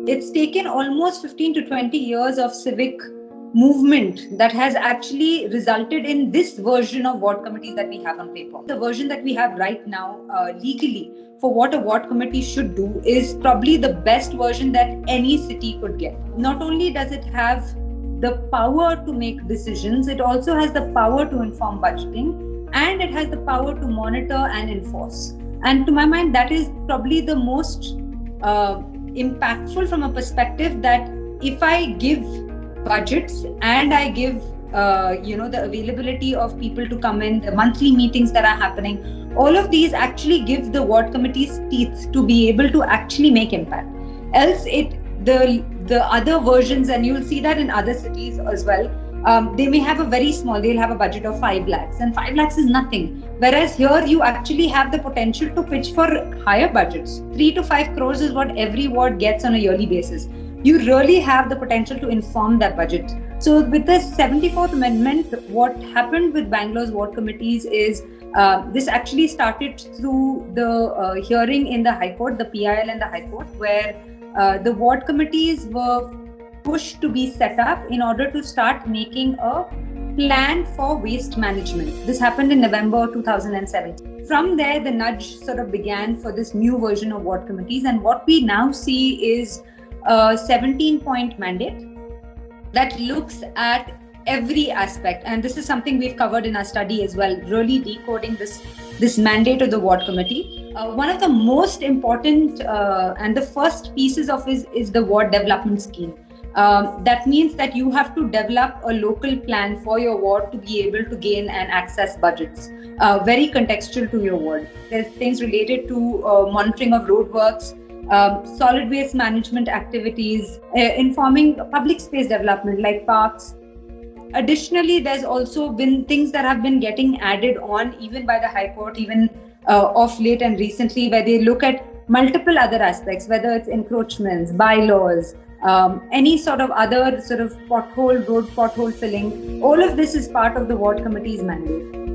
it's taken almost 15 to 20 years of civic movement that has actually resulted in this version of ward committees that we have on paper. The version that we have right now, legally, for what a ward committee should do is probably the best version that any city could get. Not only does it have the power to make decisions, it also has the power to inform budgeting, and it has the power to monitor and enforce. And to my mind, that is probably the most impactful from a perspective that if I give budgets and I give the availability of people to come in, the monthly meetings that are happening, all of these actually give the ward committees teeth to be able to actually make impact. Else the other versions, and you'll see that in other cities as well, they may have they'll have a budget of 5 lakhs, and 5 lakhs is nothing. Whereas here you actually have the potential to pitch for higher budgets. 3 to 5 crores is what every ward gets on a yearly basis. You really have the potential to inform that budget. So with the 74th Amendment, what happened with Bangalore's ward committees is this actually started through the hearing in the High Court, the PIL in the High Court, where the ward committees were pushed to be set up in order to start making a plan for waste management. This happened in November 2017. From there, the nudge sort of began for this new version of ward committees, and what we now see is a 17-point mandate that looks at every aspect, and this is something we've covered in our study as well, really decoding this mandate of the ward committee. One of the most important and the first pieces of is the ward development scheme. That means that you have to develop a local plan for your ward to be able to gain and access budgets, very contextual to your ward. There's things related to monitoring of roadworks, solid waste management activities, informing public space development like parks. Additionally, there's also been things that have been getting added on even by the High Court, even of late and recently, where they look at multiple other aspects, whether it's encroachments, bylaws, any sort of other sort of road pothole filling. All of this is part of the ward committee's mandate.